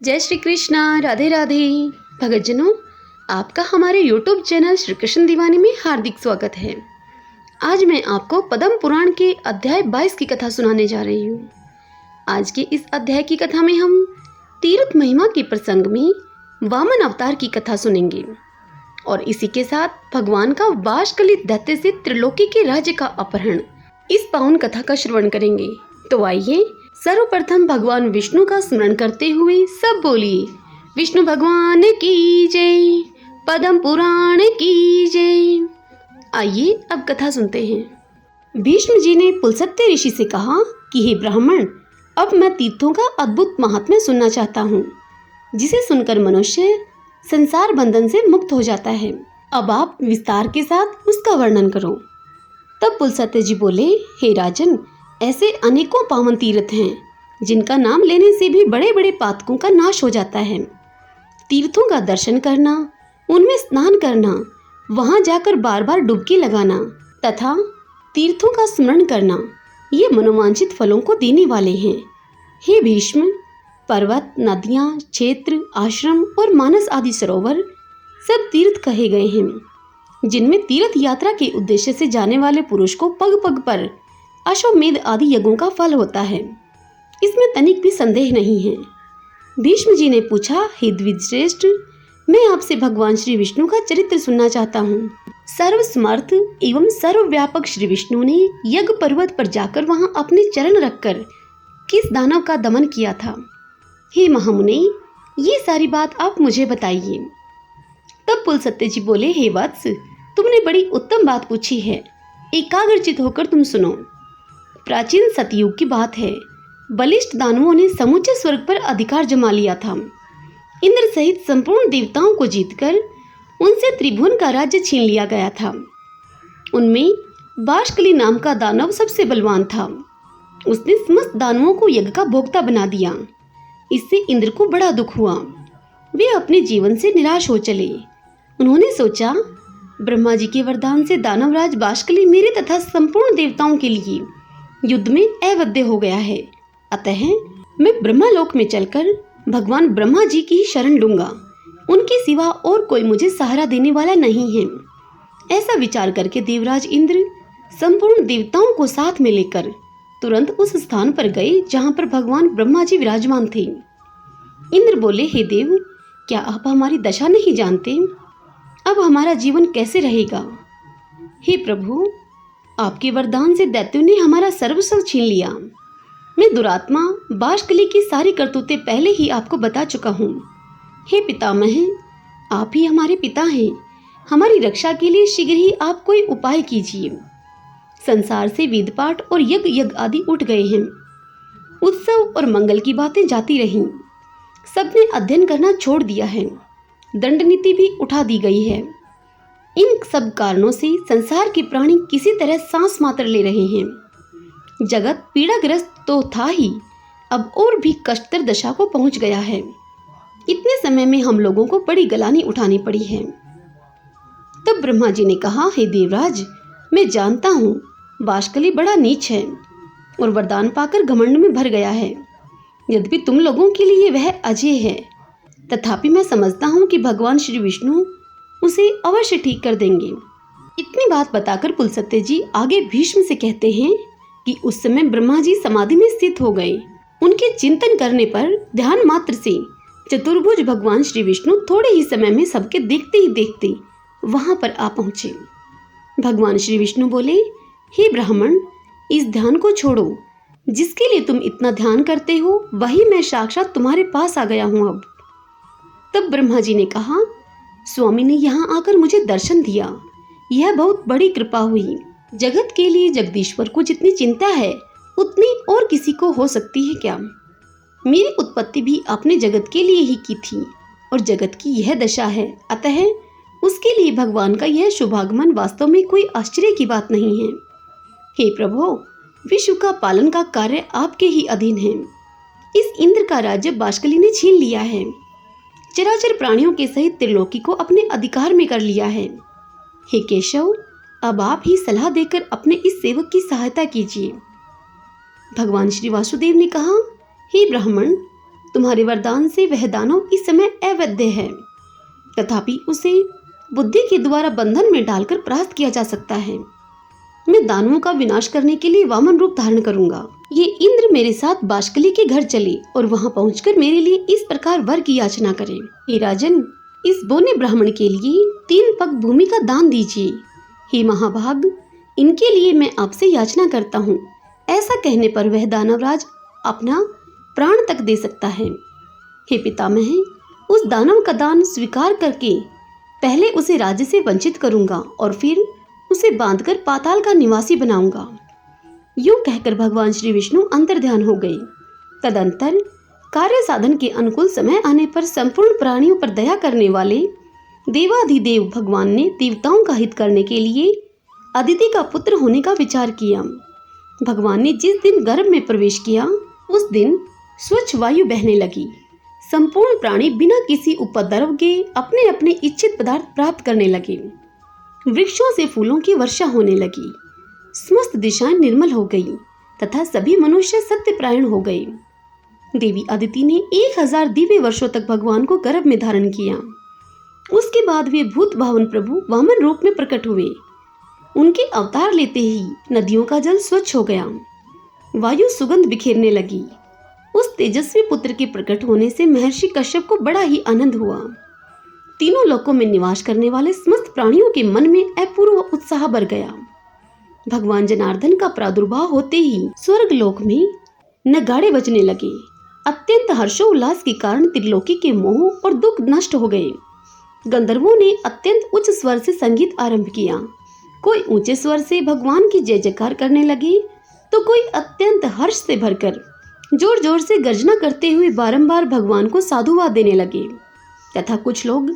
जय श्री कृष्णा, राधे राधे। भगतजनों, आपका हमारे YouTube चैनल श्री कृष्ण दीवानी में हार्दिक स्वागत है। आज मैं आपको पद्म पुराण के अध्याय 22 की कथा सुनाने जा रही हूँ। आज के इस अध्याय की कथा में हम तीर्थ महिमा के प्रसंग में वामन अवतार की कथा सुनेंगे और इसी के साथ भगवान का बाष्कली दैत्य से त्रिलोकी के राज्य का अपहरण, इस पावन कथा का श्रवण करेंगे। तो आइए सर्वप्रथम भगवान विष्णु का स्मरण करते हुए सब बोलिए, विष्णु भगवान की जय, पद्म पुराण की जय। आइए अब कथा सुनते हैं। भीष्म जी ने पुलस्त्य ऋषि से कहा कि हे ब्राह्मण, अब मैं तीर्थों का अद्भुत महात्म्य सुनना चाहता हूँ, जिसे सुनकर मनुष्य संसार बंधन से मुक्त हो जाता है। अब आप विस्तार के साथ उसका वर्णन करो। तब पुलस्त्य जी बोले, हे राजन, ऐसे अनेकों पावन तीर्थ हैं जिनका नाम लेने से भी बड़े बड़े पातकों का नाश हो जाता है। तीर्थों का दर्शन करना, उनमें स्नान करना, वहां जाकर बार बार डुबकी लगाना तथा तीर्थों का स्मरण करना, ये मनोवांछित फलों को देने वाले हैं। हे भीष्म, पर्वत, नदियाँ, क्षेत्र, आश्रम और मानस आदि सरोवर सब तीर्थ कहे गए हैं, जिनमें तीर्थ यात्रा के उद्देश्य से जाने वाले पुरुष को पग पग पर अश्वमेध आदि यज्ञों का फल होता है। इसमें तनिक भी संदेह नहीं है। भीष्म जी ने पूछा, हे द्विजश्रेष्ठ, मैं आपसे भगवान श्री विष्णु का चरित्र सुनना चाहता हूँ। सर्वसमर्थ एवं सर्वव्यापक श्री विष्णु ने यज्ञ पर्वत पर जाकर वहां अपने चरण रखकर किस दानव का दमन किया था? हे महामुनि, ये सारी बात आप मुझे बताइए। तब पुलस्त्य जी बोले, हे वत्स, तुमने बड़ी उत्तम बात पूछी है। एकाग्रचित होकर तुम सुनो। प्राचीन सतयुग की बात है। बलिष्ठ दानवों ने समूचे स्वर्ग पर अधिकार जमा लिया था। इंद्र सहित संपूर्ण देवताओं को जीतकर उनसे त्रिभुवन का राज्य छीन लिया गया था। उनमें बाष्कली नाम का दानव सबसे बलवान था। उसने समस्त दानवों को यज्ञ का भोक्ता बना दिया। इससे इंद्र को बड़ा दुख हुआ। वे अपने जीवन से निराश हो चले। उन्होंने सोचा, ब्रह्मा जी के वरदान से दानवराज बाष्कली मेरे तथा संपूर्ण देवताओं के लिए युद्ध में अवध्य हो गया है। अतः मैं ब्रह्मालोक में चलकर भगवान ब्रह्मा जी की शरण लूंगा। उनके सिवा और कोई मुझे सहारा देने वाला नहीं है। ऐसा विचार करके देवराज इंद्र संपूर्ण देवताओं को साथ में लेकर तुरंत उस स्थान पर गए जहां पर भगवान ब्रह्मा जी विराजमान थे। इंद्र बोले, हे देव, क्या आप हमारी दशा नहीं जानते? अब हमारा जीवन कैसे रहेगा? हे प्रभु, आपके वरदान से दैत्यों ने हमारा सर्वस्व छीन लिया। मैं दुरात्मा बाष्कली की सारी करतूतें पहले ही आपको बता चुका हूँ। हे पितामह, आप ही हमारे पिता हैं। हमारी रक्षा के लिए शीघ्र ही आप कोई उपाय कीजिए। संसार से वेद पाठ और यज्ञ आदि उठ गए हैं। उत्सव और मंगल की बातें जाती रहीं। सबने अध्ययन करना छोड़ दिया है। दंड नीति भी उठा दी गई है। इन सब कारणों से संसार के प्राणी किसी तरह सांस मात्र ले रहे हैं। जगत पीड़ाग्रस्त तो था ही, अब और भी कष्टतर दशा को पहुंच गया है। इतने समय में हम लोगों को बड़ी गलानी उठानी पड़ी है। तब ब्रह्मा जी ने कहा, हे देवराज, मैं जानता हूँ बाष्कली बड़ा नीच है और वरदान पाकर घमंड में भर गया है। यद्यपि तुम लोगों के लिए वह अजय है, तथापि मैं समझता हूँ कि भगवान श्री विष्णु उसे अवश्य ठीक कर देंगे। इतनी बात बताकर पुलस्त्य जी आगे भीष्म से कहते हैं कि उस समय ब्रह्मा जी समाधि में स्थित हो गए। उनके चिंतन करने पर ध्यान मात्र से चतुर्भुज भगवान श्री विष्णु थोड़े ही समय में सबके देखते ही देखते वहां पर आ पहुंचे। भगवान श्री विष्णु बोले, हे ब्राह्मण, इस ध्यान को छोड़ो। जिसके लिए तुम इतना ध्यान करते हो, वही मैं साक्षात तुम्हारे पास आ गया हूँ अब। तब ब्रह्मा जी ने कहा, स्वामी ने यहाँ आकर मुझे दर्शन दिया, यह बहुत बड़ी कृपा हुई। जगत के लिए जगदीश्वर को जितनी चिंता है उतनी और किसी को हो सकती है क्या? मेरी उत्पत्ति भी आपने जगत के लिए ही की थी और जगत की यह दशा है। अतः उसके लिए भगवान का यह शुभागमन वास्तव में कोई आश्चर्य की बात नहीं है। हे प्रभु, विश्व का पालन का कार्य आपके ही अधीन है। इस इंद्र का राज्य बाष्कली ने छीन लिया है। चराचर प्राणियों के सहित त्रिलोकी को अपने अधिकार में कर लिया है। हे केशव, अब आप ही सलाह देकर अपने इस सेवक की सहायता कीजिए। भगवान श्री वासुदेव ने कहा, हे ब्राह्मण, तुम्हारे वरदान से वह दानव इस समय अवैध है, तथापि उसे बुद्धि के द्वारा बंधन में डालकर परास्त किया जा सकता है। मैं दानवों का विनाश करने के लिए वामन रूप धारण करूंगा। ये इंद्र मेरे साथ बाष्कली के घर चले और वहां पहुंचकर मेरे लिए इस प्रकार वर की याचना करें। हे राजन, इस बोने ब्राह्मण के लिए 3 पग भूमि का दान दीजिए। हे महाभाग, इनके लिए मैं आपसे याचना करता हूँ। ऐसा कहने पर वह दानवराज अपना प्राण तक दे सकता है। हे पितामह, उस दानव का दान स्वीकार करके पहले उसे राज्य से वंचित करूंगा और फिर उसे बांधकर पाताल का निवासी बनाऊंगा। यूं कहकर भगवान श्री विष्णु अंतर्ध्यान हो गए। तदंतर कार्य साधन के अनुकूल समय आने पर संपूर्ण प्राणियों पर दया करने वाले देवाधिदेव भगवान ने देवताओं का हित करने के लिए अदिति का पुत्र होने का विचार किया। भगवान ने जिस दिन गर्भ में प्रवेश किया उस दिन स्वच्छ वायु बहने लगी। संपूर्ण प्राणी बिना किसी उपद्रव के अपने अपने इच्छित पदार्थ प्राप्त करने लगे। वृक्षों से फूलों की वर्षा होने लगी। समस्त दिशाएं निर्मल हो गई तथा सभी मनुष्य सत्यपरायण हो गए। देवी अदिति ने 1000 दिव्य वर्षों तक भगवान को गर्भ में धारण किया। उसके बाद वे भूत भावन प्रभु वामन रूप में प्रकट हुए। उनके अवतार लेते ही नदियों का जल स्वच्छ हो गया, वायु सुगंध बिखेरने लगी। उस तेजस्वी पुत्र के प्रकट होने से महर्षि कश्यप को बड़ा ही आनंद हुआ। तीनों लोकों में निवास करने वाले समस्त प्राणियों के मन में अपूर्व उत्साह भर गया। भगवान जनार्दन का प्रादुर्भाव होते ही स्वर्ग लोक में नगाड़े बजने लगे। अत्यंत हर्षोल्लास के कारण त्रिलोकी के मोह और दुख नष्ट हो गए। गंधर्वों ने अत्यंत उच्च स्वर से संगीत आरंभ किया। कोई ऊंचे स्वर से भगवान की जय जयकार करने लगे तो कोई अत्यंत हर्ष से भरकर जोर जोर से गर्जना करते हुए बारंबार भगवान को साधुवाद देने लगे तथा कुछ लोग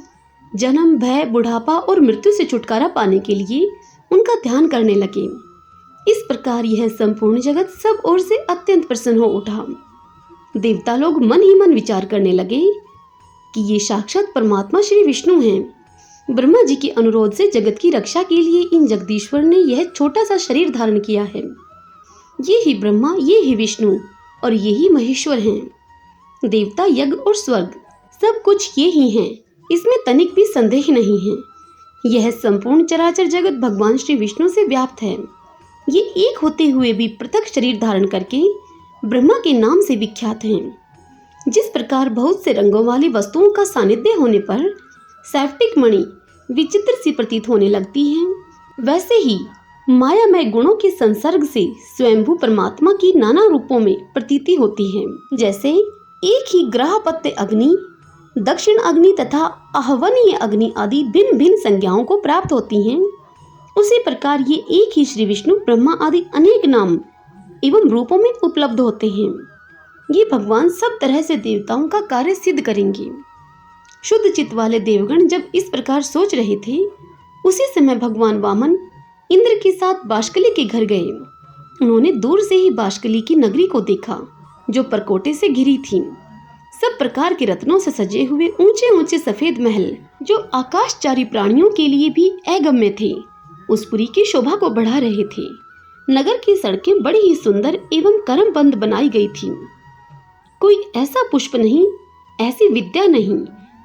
जन्म, भय, बुढ़ापा और मृत्यु से छुटकारा पाने के लिए उनका ध्यान करने लगे। इस प्रकार यह संपूर्ण जगत सब ओर से अत्यंत प्रसन्न हो उठा। देवता लोग मन ही मन विचार करने लगे कि ये साक्षात परमात्मा श्री विष्णु हैं। ब्रह्मा जी के अनुरोध से जगत की रक्षा के लिए इन जगदीश्वर ने यह छोटा सा शरीर धारण किया है। ये ही ब्रह्मा, ये ही विष्णु और ये ही महेश्वर हैं। देवता, यज्ञ और स्वर्ग सब कुछ ये ही हैं, इसमें तनिक भी संदेह नहीं है। यह संपूर्ण चराचर जगत भगवान श्री विष्णु से व्याप्त है। ये एक होते हुए भी पृथक शरीर धारण करके ब्रह्मा के नाम से विख्यात हैं। जिस प्रकार बहुत से रंगों वाली वस्तुओं का सानिध्य होने पर सैप्टिक मणि विचित्र सी प्रतीत होने लगती है, वैसे ही मायामय गुणों के संसर्ग से स्वयंभू परमात्मा की नाना रूपों में प्रतीति होती है। जैसे एक ही ग्रहपत्य अग्नि, दक्षिण अग्नि तथा आहवनीय अग्नि आदि भिन्न भिन्न संज्ञाओं को प्राप्त होती हैं, उसी प्रकार ये एक ही श्री विष्णु ब्रह्मा आदि अनेक नाम एवं रूपों में उपलब्ध होते हैं। ये भगवान सब तरह से देवताओं का कार्य सिद्ध करेंगे। शुद्ध चित्त वाले देवगण जब इस प्रकार सोच रहे थे, उसी समय भगवान वामन इंद्र के साथ बाष्कली के घर गए। उन्होंने दूर से ही बाष्कली की नगरी को देखा, जो परकोटे से घिरी थी। सब प्रकार के रत्नों से सजे हुए ऊंचे ऊंचे सफेद महल, जो आकाशचारी प्राणियों के लिए भी अगम्य थे, उस पुरी की शोभा को बढ़ा रहे थे। नगर की सड़कें बड़ी ही सुंदर एवं कर्मबंद बनाई गई थीं। कोई ऐसा पुष्प नहीं, ऐसी विद्या नहीं,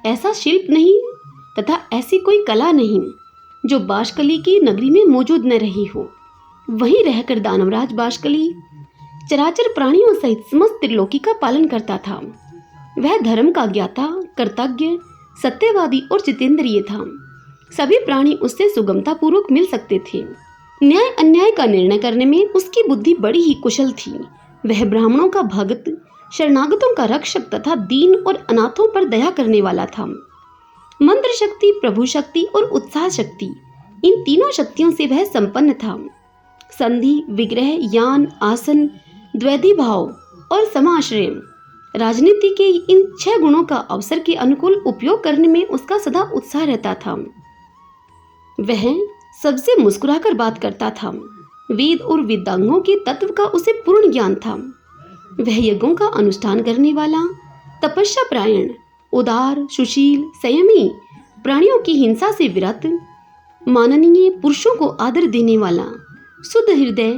ऐसा शिल्प नहीं तथा ऐसी कोई कला नहीं जो बाष्कली की नगरी में मौजूद न रही हो। वहीं रहकर दानवराज बाष्कली चराचर प्राणियों सहित समस्त त्रिलोकी का पालन करता था। वह धर्म का ज्ञाता, कर्तज्ञ, सत्यवादी और जितेंद्रिय था। सभी प्राणी उससे सुगमता पूर्वक मिल सकते थे। न्याय अन्याय का निर्णय करने में उसकी बुद्धि बड़ी ही कुशल थी। वह ब्राह्मणों का भक्त, शरणागतों का रक्षक तथा दीन और अनाथों पर दया करने वाला था। मंत्र शक्ति, प्रभु शक्ति और उत्साह शक्ति, इन तीनों शक्तियों से वह संपन्न था। संधि, विग्रह, यान, आसन, द्वैधी भाव और समाश्रय, राजनीति के इन 6 गुणों का अवसर के अनुकूल उपयोग करने में उसका सदा उत्साह रहता था। वह सबसे मुस्कुराकर बात करता था। वेद और वेदांगों के तत्व का उसे पूर्ण ज्ञान था। वह यज्ञों का अनुष्ठान करने वाला, तपस्या प्रायण, उदार, सुशील, संयमी, प्राणियों की हिंसा से विरत, माननीय, पुरुषों को आदर देने वाला, शुद्ध हृदय,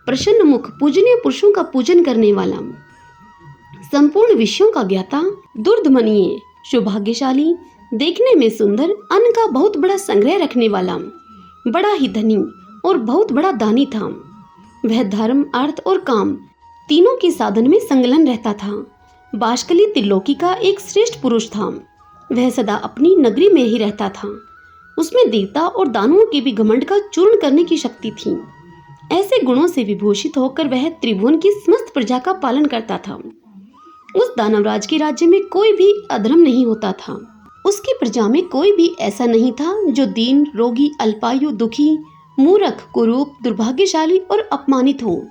प्रसन्न मुख, पूजनीय पुरुषों का पूजन करने वाला, संपूर्ण विषयों का ज्ञाता, दुर्धमनीय, सौभाग्यशाली, देखने में सुंदर, अन्न का बहुत बड़ा संग्रह रखने वाला, बड़ा ही धनी और बहुत बड़ा दानी था। वह धर्म, अर्थ और काम तीनों के साधन में संलग्न रहता था। बाष्कली त्रिलोकी का एक श्रेष्ठ पुरुष था। वह सदा अपनी नगरी में ही रहता था। उसमें देवता और दानवों के भी घमंड का चूर्ण करने की शक्ति थी। ऐसे गुणों से विभूषित होकर वह त्रिभुवन की समस्त प्रजा का पालन करता था। उस दानवराज के राज्य में कोई भी अधर्म नहीं होता था। उसकी प्रजा में कोई भी ऐसा नहीं था जो दीन, रोगी, अल्पायु, दुखी, मूर्ख, कुरूप, दुर्भाग्यशाली और अपमानित हो।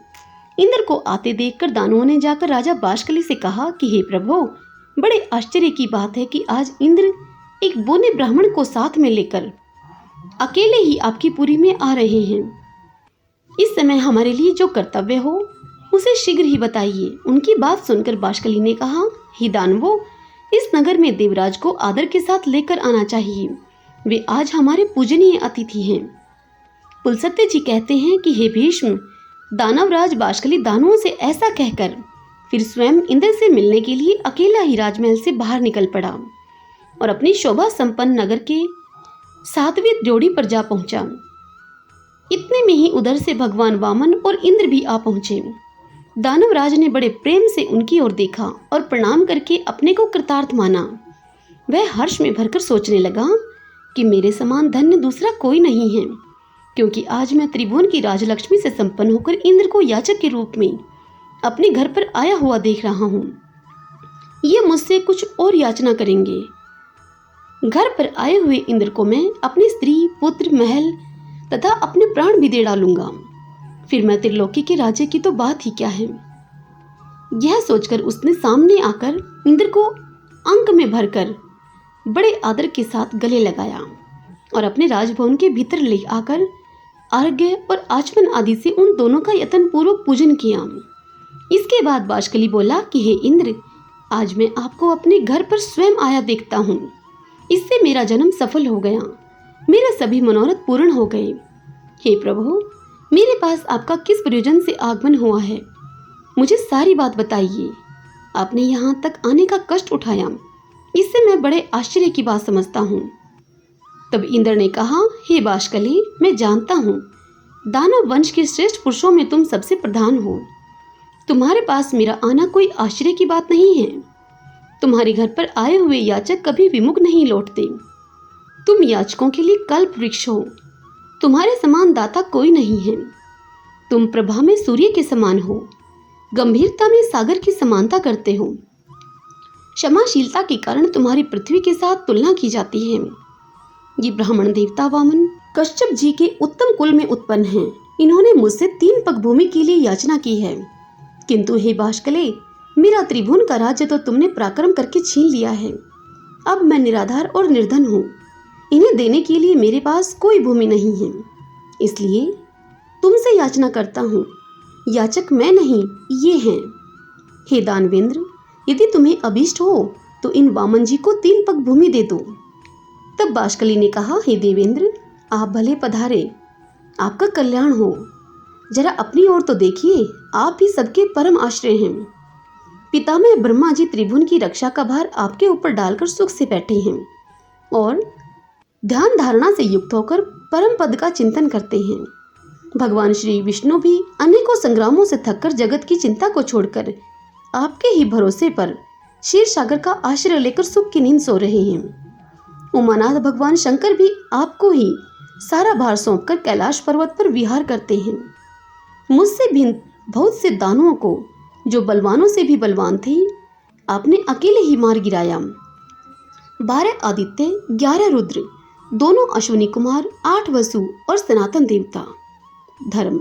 इंद्र को आते देखकर दानवों ने जाकर राजा बाष्कली से कहा कि हे प्रभु, बड़े आश्चर्य की बात है कि आज इंद्र एक बोने ब्राह्मण को साथ में लेकर अकेले ही आपकी पुरी में आ रहे हैं। इस समय हमारे लिए जो कर्तव्य हो उसे शीघ्र ही बताइए। उनकी बात सुनकर बाष्कली ने कहा, हे दानवों, इस नगर में देवराज को आदर के साथ लेकर आना चाहिए। वे आज हमारे पूजनीय अतिथि हैं। पुलसत्य जी कहते हैं कि हे भीष्म, दानवराज बाष्कली दानवों से ऐसा कहकर फिर स्वयं इंद्र से मिलने के लिए अकेला ही राजमहल से बाहर निकल पड़ा और अपनी शोभा संपन्न नगर के 7वीं ड्योढ़ी पर जा पहुंचा। इतने में ही उधर से भगवान वामन और इंद्र भी आ पहुंचे। दानवराज ने बड़े प्रेम से उनकी ओर देखा और प्रणाम करके अपने को कृतार्थ माना। वह हर्ष में भरकर सोचने लगा कि मेरे समान धन्य दूसरा कोई नहीं है, क्योंकि आज मैं त्रिभुवन की राजलक्ष्मी से संपन्न होकर इंद्र को याचक के रूप में अपने घर पर आया हुआ देख रहा हूँ। ये मुझसे कुछ और याचना करेंगे। घर पर आए हुए इंद्र को मैं अपनी स्त्री, पुत्र, महल तथा अपने प्राण भी दे डालूंगा। फिर मैं त्रिलोकी के राज्य की तो बात ही क्या है। यह सोचकर उसने सामने आकर इंद्र को अंक में भरकर बड़े आदर के साथ गले लगाया और अपने राजभवन के भीतर ले आकर अर्घ्य और आचमन आदि से उन दोनों का यत्न पूर्वक पूजन किया। इसके बाद बाष्कली बोला कि हे इंद्र, आज मैं आपको अपने घर पर स्वयं आया देखता हूँ। इससे मेरा जन्म सफल हो गया, मेरे सभी मनोरथ पूर्ण हो गए। हे प्रभु, मेरे पास आपका किस प्रयोजन से आगमन हुआ है, मुझे सारी बात बताइए। आपने यहाँ तक आने का कष्ट उठाया, इससे मैं बड़े आश्चर्य की बात समझता हूँ। तब इंद्र ने कहा, हे बाष्कली, मैं जानता हूँ दानव वंश के श्रेष्ठ पुरुषों में तुम सबसे प्रधान हो। तुम्हारे पास मेरा आना कोई आश्चर्य की बात नहीं है। तुम्हारे घर पर आए हुए याचक कभी विमुख नहीं लौटते। तुम याचकों के लिए कल्प वृक्ष हो। तुम्हारे समान दाता कोई नहीं है। तुम प्रभा में सूर्य के समान हो, गंभीरता में सागर की समानता करते हो। क्षमाशीलता के कारण तुम्हारी पृथ्वी के साथ तुलना की जाती है। ये ब्राह्मण देवता वामन कश्यप जी के उत्तम कुल में उत्पन्न हैं। इन्होंने मुझसे 3 पग भूमि के लिए याचना की है, किंतु हे बाष्कले, मेरा त्रिभुवन का राज्य तो तुमने पराक्रम करके छीन लिया है। अब मैं निराधार और निर्धन हूँ। इन्हें देने के लिए मेरे पास कोई भूमि नहीं है, इसलिए तुमसे याचना करता हूँ। याचक मैं नहीं, ये हैं। हे दानवेंद्र, यदि तुम्हें अभीष्ट हो तो इन वामन जी को 3 पग भूमि दे दो। तब बाष्कली ने कहा, हे देवेंद्र, आप भले पधारे, आपका कल्याण हो। जरा अपनी ओर तो देखिए, आप भी सबके परम आश्रय हैं। पितामह ब्रह्मा जी त्रिभुवन की रक्षा का भार आपके ऊपर डालकर सुख से बैठे हैं और ध्यान धारणा से युक्त होकर परम पद का चिंतन करते हैं। भगवान श्री विष्णु भी अनेकों संग्रामों से थककर जगत की चिंता को छोड़कर आपके ही भरोसे पर क्षीर सागर का आश्रय लेकर सुख की नींद सो रहे हैं। उमानाथ भगवान शंकर भी आपको ही सारा भार सौंपकर कैलाश पर्वत पर विहार करते हैं। मुझसे भिन्न बहुत से दानवों को, जो बलवानों से भी बलवान थे, आपने अकेले ही मार गिराया। 12 आदित्य, 11 रुद्र, दोनों अश्विनी कुमार, 8 वसु और सनातन देवता धर्म,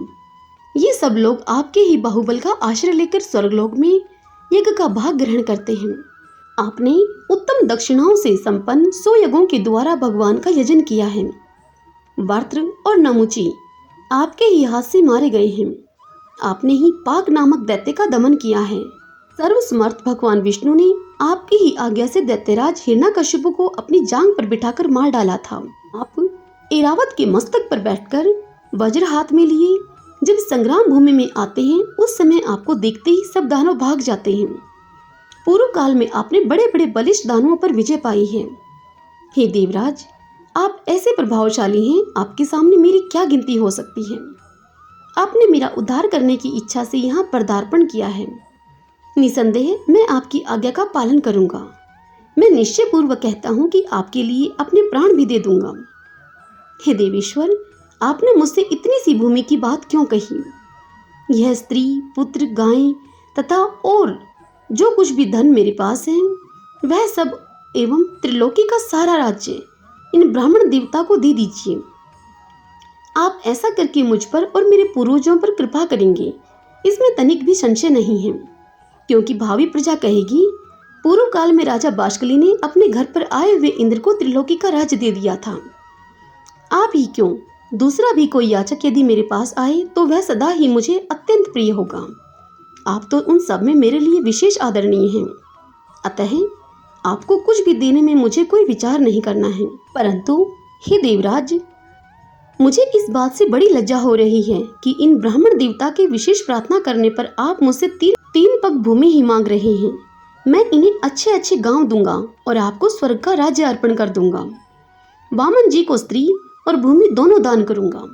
ये सब लोग आपके ही बाहुबल का आश्रय लेकर स्वर्गलोक में यज्ञ का भाग ग्रहण करते हैं। आपने उत्तम दक्षिणाओं से संपन्न 100 यज्ञों के द्वारा भगवान का यजन किया है। वार्त्र और नमुची आपके ही हाथ से मारे गए हैं। आपने ही पाक नामक दैत्य का दमन किया है। सर्वसमर्थ भगवान विष्णु ने आपकी ही आज्ञा से दैत्यराज हिरण्यकशिपु को अपनी जांग पर बिठाकर मार डाला था। आप ऐरावत के मस्तक पर बैठकर वज्र हाथ में लिए जब संग्राम भूमि में आते हैं, उस समय आपको देखते ही सब दानव भाग जाते हैं। पूर्व काल में आपने बड़े बड़े बलिष्ठ दानवों पर विजय पाई है। हे देवराज, आप ऐसे प्रभावशाली हैं, आपके सामने मेरी क्या गिनती हो सकती है। आपने मेरा उद्धार करने की इच्छा से यहाँ पदार्पण किया है। निसंदेह मैं आपकी आज्ञा का पालन करूंगा। मैं निश्चय पूर्वक कहता हूँ कि आपके लिए अपने प्राण भी दे दूंगा। हे देवेश्वर, आपने मुझसे इतनी सी भूमि की बात क्यों कही? यह स्त्री, पुत्र, गायें तथा और जो कुछ भी धन मेरे पास है, वह सब एवं त्रिलोकी का सारा राज्य इन ब्राह्मण देवता को दे दीजिए। आप ऐसा करके मुझ पर और मेरे पूर्वजों पर कृपा करेंगे, इसमें तनिक भी संशय नहीं है। क्योंकि भावी प्रजा कहेगी, पूर्व काल में राजा बाष्कली ने अपने घर पर आए हुए इंद्र को त्रिलोकी का राज्य दे दिया था। आप ही क्यों, दूसरा भी कोई याचक यदि मेरे पास आए तो वह सदा ही मुझे अत्यंत प्रिय होगा। आप तो उन सब में मेरे लिए विशेष आदरणीय हैं। अतः आपको कुछ भी देने में मुझे कोई विचार नहीं करना है। परंतु हे देवराज, मुझे इस बात से बड़ी लज्जा हो रही है कि इन ब्राह्मण देवता के विशेष प्रार्थना करने पर आप मुझसे तीन पग भूमि ही मांग रहे हैं। मैं इन्हें अच्छे अच्छे गांव दूंगा और आपको स्वर्ग का राज्य अर्पण कर दूंगा। वामन जी को स्त्री और भूमि दोनों दान करूंगा।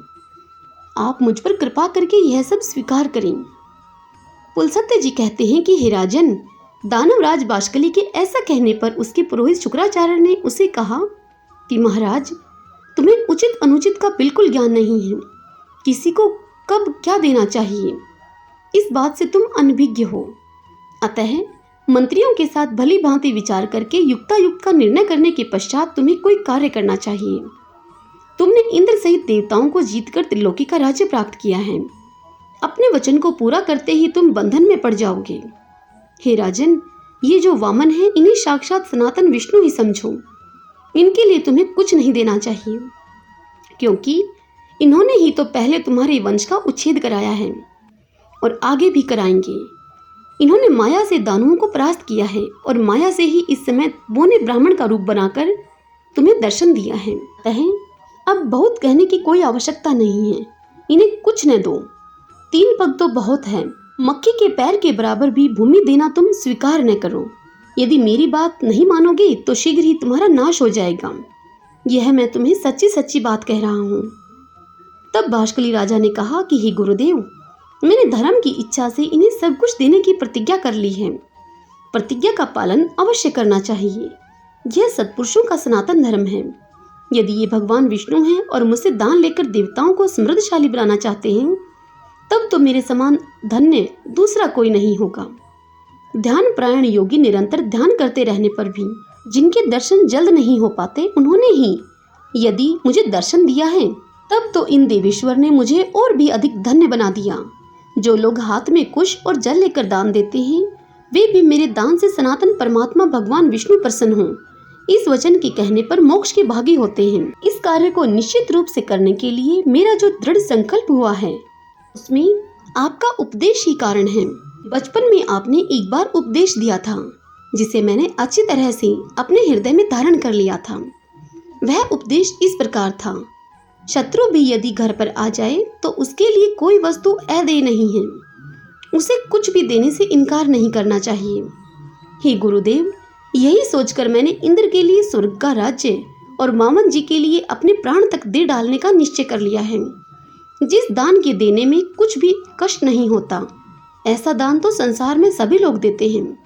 आप मुझ पर कृपा करके यह सब स्वीकार करें। पुलसत्य जी कहते हैं कि हे राजन, दानवराज बाष्कली के ऐसा कहने पर उसके पुरोहित शुक्राचार्य ने उसे कहा कि महाराज, तुम्हें उचित अनुचित का बिल्कुल ज्ञान नहीं है। किसी को कब क्या देना चाहिए, इस बात से तुम अनभिज्ञ हो। अतः मंत्रियों के साथ भली भांति विचार करके युक्तायुक्त का निर्णय करने के पश्चात तुम्हें कोई कार्य करना चाहिए। तुमने इंद्र सहित देवताओं को जीतकर त्रिलोकी का राज्य प्राप्त किया है। अपने वचन को पूरा करते ही तुम बंधन में पड़ जाओगे। हे राजन, ये जो वामन है, इन्हें साक्षात सनातन विष्णु ही समझो। इनके लिए तुम्हें कुछ नहीं देना चाहिए, क्योंकि इन्होंने ही तो पहले तुम्हारे वंश का उच्छेद कराया है और आगे भी कराएंगे। इन्होंने माया से दानवों को परास्त किया है और माया से ही इस समय बोने ब्राह्मण का रूप बनाकर तुम्हें दर्शन दिया है। अब बहुत कहने की कोई आवश्यकता नहीं है, इन्हें कुछ न दो। 3 पग तो बहुत है, मक्खी के पैर के बराबर भी भूमि देना तुम स्वीकार न करो। यदि मेरी बात नहीं मानोगे तो शीघ्र ही तुम्हारा नाश हो जाएगा। यह मैं तुम्हें सच्ची सच्ची बात कह रहा हूँ। तब बाष्कली राजा ने कहा कि हे गुरुदेव, मैंने धर्म की इच्छा से इन्हें सब कुछ देने की प्रतिज्ञा कर ली है। प्रतिज्ञा का पालन अवश्य करना चाहिए, यह सत्पुरुषों का सनातन धर्म है। यदि ये भगवान विष्णु हैं और मुझसे दान लेकर देवताओं को समृद्धशाली बनाना चाहते हैं, तब तो मेरे समान धन्य दूसरा कोई नहीं होगा। ध्यान परायण योगी निरंतर ध्यान करते रहने पर भी जिनके दर्शन जल्द नहीं हो पाते, उन्होंने ही यदि मुझे दर्शन दिया है, तब तो इन देवेश्वर ने मुझे और भी अधिक धन्य बना दिया। जो लोग हाथ में कुश और जल लेकर दान देते हैं, वे भी मेरे दान से सनातन परमात्मा भगवान विष्णु प्रसन्न हों, इस वचन के कहने पर मोक्ष के भागी होते हैं। इस कार्य को निश्चित रूप से करने के लिए मेरा जो दृढ़ संकल्प हुआ है, उसमें आपका उपदेश ही कारण है। बचपन में आपने एक बार उपदेश दिया था, जिसे मैंने अच्छी तरह से अपने हृदय में धारण कर लिया था। वह उपदेश इस प्रकार था, शत्रु भी यदि घर पर आ जाए तो उसके लिए कोई वस्तु अदेय नहीं है, उसे कुछ भी देने से इनकार नहीं करना चाहिए। हे गुरुदेव, यही सोचकर मैंने इंद्र के लिए स्वर्ग का राज्य और मामन जी के लिए अपने प्राण तक दे डालने का निश्चय कर लिया है। जिस दान के देने में कुछ भी कष्ट नहीं होता, ऐसा दान तो संसार में सभी लोग देते हैं।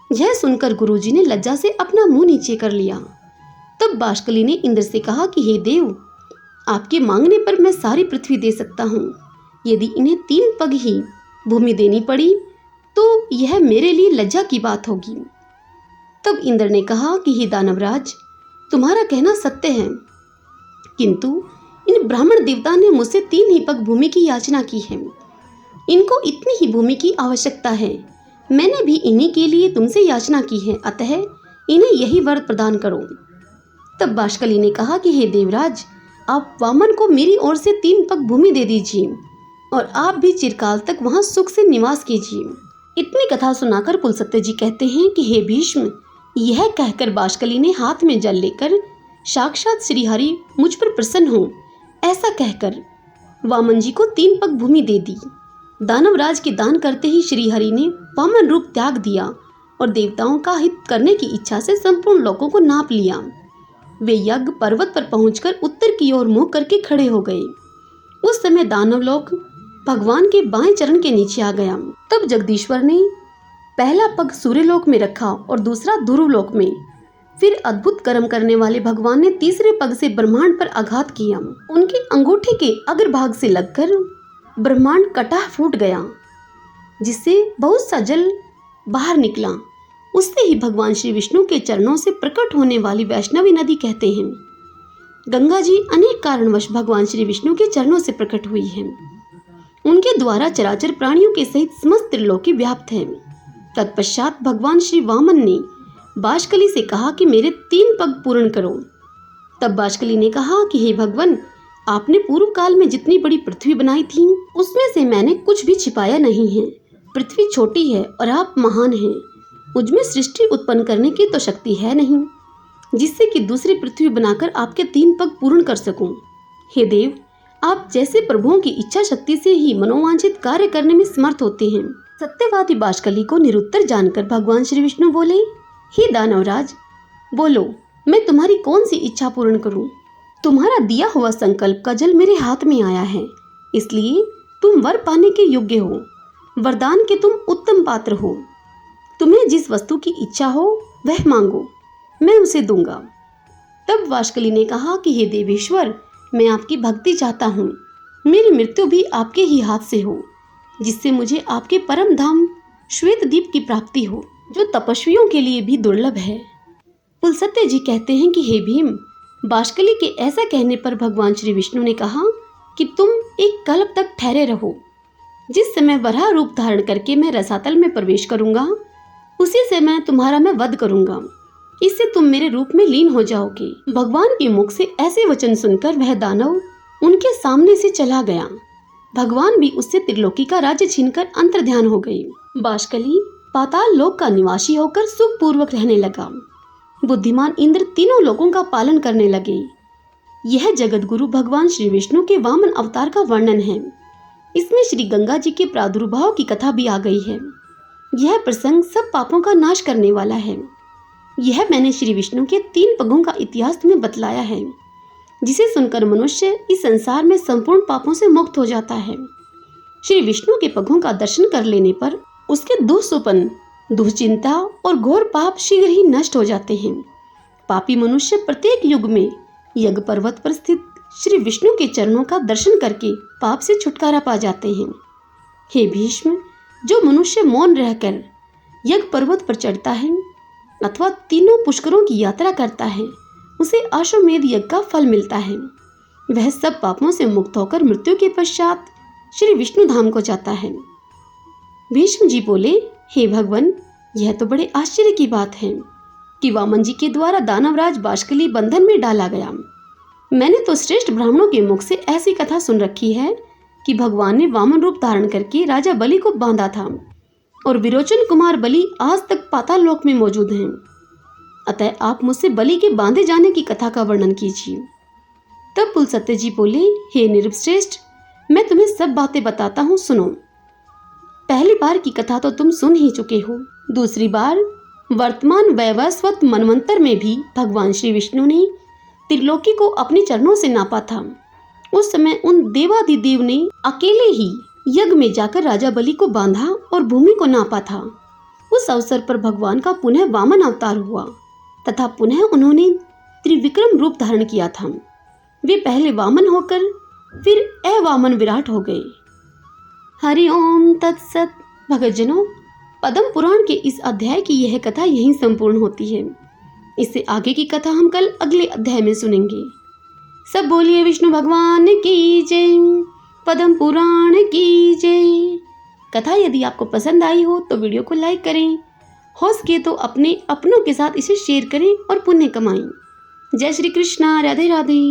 यह सुनकर गुरुजी ने लज्जा से अपना मुंह नीचे कर लिया। तब बाष्कली ने इंद्र से कहा कि हे देव, आपके मांगने पर मैं सारी पृथ्वी दे सकता हूँ। यदि इन्हें 3 पग ही भूमि देनी पड़ी तो यह मेरे लिए लज्जा की बात होगी। तब इंद्र ने कहा कि हे दानवराज, तुम्हारा कहना सत्य है, किंतु इन ब्राह्मण देवता ने मुझसे 3 ही पग भूमि की याचना की है। इनको इतनी ही भूमि की आवश्यकता है। मैंने भी इन्हीं के लिए तुमसे याचना की है, अतः इन्हें यही वर प्रदान करो। तब बाष्कली ने कहा कि हे देवराज, आप वामन को मेरी ओर से 3 पग भूमि दे दीजिए और आप भी चिरकाल तक वहां सुख से निवास कीजिए। इतनी कथा सुनाकर पुलसत्य जी कहते हैं कि हे भीष्म, यह कहकर बाष्कली ने हाथ में जल लेकर साक्षात श्रीहरि मुझ पर प्रसन्न हो, ऐसा कहकर वामन जी को 3 पग भूमि दे दी। दानवराज के दान करते ही श्रीहरि ने वामन रूप त्याग दिया और देवताओं का हित करने की इच्छा से संपूर्ण लोगों को नाप लिया। वे यज्ञ पर्वत पर पहुंचकर उत्तर की ओर मुंह करके खड़े हो गए। उस समय दानव लोग भगवान के बाएं चरण के नीचे आ गया। तब जगदीश्वर ने पहला पग सूर्यलोक में रखा और दूसरा ध्रुवलोक में। फिर अद्भुत कर्म करने वाले भगवान ने तीसरे पग से ब्रह्मांड पर आघात किया। उनके अंगूठे के अग्रभाग से लगकर ब्रह्मांड कटा फूट गया, जिससे बहुत सा जल बाहर निकला। उससे ही भगवान श्री विष्णु के चरणों से प्रकट होने वाली वैष्णवी नदी कहते हैं। गंगा जी अनेक कारणवश भगवान श्री विष्णु के चरणों से प्रकट हुई है। उनके द्वारा चराचर प्राणियों के सहित समस्त त्रिलोकी व्याप्त है। तत्पश्चात भगवान श्री वामन ने बाष्कली से कहा कि मेरे 3 पग पूर्ण करो। तब बाष्कली ने कहा कि हे भगवान, आपने पूर्व काल में जितनी बड़ी पृथ्वी बनाई थी उसमें से मैंने कुछ भी छिपाया नहीं है। पृथ्वी छोटी है और आप महान हैं। मुझमें सृष्टि उत्पन्न करने की तो शक्ति है नहीं, जिससे कि दूसरी पृथ्वी बनाकर आपके 3 पग पूर्ण कर सकूं। हे देव, आप जैसे प्रभुओं की इच्छा शक्ति से ही मनोवांछित कार्य करने में समर्थ होते हैं। सत्यवादी बाष्कली को निरुत्तर जानकर भगवान श्री विष्णु बोले, हे दानवराज, बोलो, मैं तुम्हारी कौन सी इच्छा पूर्ण करूं? तुम्हारा दिया हुआ संकल्प का जल मेरे हाथ में आया है, इसलिए तुम वर पाने के योग्य हो। वरदान के तुम उत्तम पात्र हो। तुम्हें जिस वस्तु की इच्छा हो वह मांगो, मैं उसे दूंगा। तब बाष्कली ने कहा कि हे देवेश्वर, मैं आपकी भक्ति चाहता हूँ। मेरी मृत्यु भी आपके ही हाथ से हो, जिससे मुझे आपके परम धाम श्वेत दीप की प्राप्ति हो, जो तपस्वियों के लिए भी दुर्लभ है। पुलसत्य जी कहते हैं कि हे भीम, बाष्कली के ऐसा कहने पर भगवान श्री विष्णु ने कहा कि तुम एक कल्प तक ठहरे रहो। जिस समय वराह रूप धारण करके मैं रसातल में प्रवेश करूंगा, उसी समय तुम्हारा मैं वध करूंगा। इससे तुम मेरे रूप में लीन हो जाओगे। भगवान के मुख से ऐसे वचन सुनकर वह दानव उनके सामने से चला गया। भगवान भी उससे त्रिलोकी का राज्य छीनकर अंतर्ध्यान हो गई। बाष्कली पाताल लोक का निवासी होकर सुख पूर्वक रहने लगा। बुद्धिमान इंद्र तीनों लोगों का पालन करने लगे। यह जगत गुरु भगवान श्री विष्णु के वामन अवतार का वर्णन है। इसमें श्री गंगा जी के प्रादुर्भाव की कथा भी आ गई है। यह प्रसंग सब पापों का नाश करने वाला है। यह मैंने श्री विष्णु के 3 पगों का इतिहास तुम्हें बतलाया है, जिसे सुनकर मनुष्य इस संसार में संपूर्ण पापों से मुक्त हो जाता है। श्री विष्णु के पगों का दर्शन कर लेने पर उसके दुःसुपन, दुश्चिंता और घोर पाप शीघ्र ही नष्ट हो जाते हैं। पापी मनुष्य प्रत्येक युग में यज्ञ पर्वत पर स्थित श्री विष्णु के चरणों का दर्शन करके पाप से छुटकारा पा जाते हैं। हे भीष्म, जो मनुष्य मौन रहकर यज्ञ पर्वत पर चढ़ता है अथवा तीनों पुष्करों की यात्रा करता है, उसे अश्वमेध यज्ञ का फल मिलता है। वह सब पापों से मुक्त होकर मृत्यु के पश्चात श्री विष्णु धाम को जाता है। भीष्म जी बोले, हे भगवान, यह तो बड़े आश्चर्य की बात है कि वामन जी के द्वारा दानवराज बाष्कली बंधन में डाला गया। मैंने तो श्रेष्ठ ब्राह्मणों के मुख से ऐसी कथा सुन रखी है कि भगवान ने वामन रूप धारण करके राजा बलि को बांधा था और विरोचन कुमार बलि आज तक पाताल लोक में मौजूद हैं। अतः आप मुझसे बलि के बांधे जाने की कथा का वर्णन कीजिए। तब पुलसत्य जी बोले, हे नृपश्रेष्ठ, मैं तुम्हें सब बातें बताता हूँ, सुनो। पहली बार की कथा तो तुम सुन ही चुके हो। दूसरी बार वर्तमान वैवस्वत मनवंतर में भी भगवान श्री विष्णु ने त्रिलोकी को अपने चरणों से नापा था। उस समय उन देवादिदेव ने अकेले ही यज्ञ में जाकर राजा बलि को बांधा और भूमि को नापा था। उस अवसर पर भगवान का पुनः वामन अवतार हुआ तथा पुनः उन्होंने त्रिविक्रम रूप धारण किया था। वे पहले वामन होकर फिर अवामन विराट हो गए। हरि ओम तत्सत। भगतजनों, पद्म पुराण के इस अध्याय की यह कथा यहीं संपूर्ण होती है। इससे आगे की कथा हम कल अगले अध्याय में सुनेंगे। सब बोलिए विष्णु भगवान की जय, पद्म पुराण की जय। कथा यदि आपको पसंद आई हो तो वीडियो को लाइक करें, हो सके तो अपने अपनों के साथ इसे शेयर करें और पुण्य कमाएं। जय श्री कृष्णा। राधे राधे।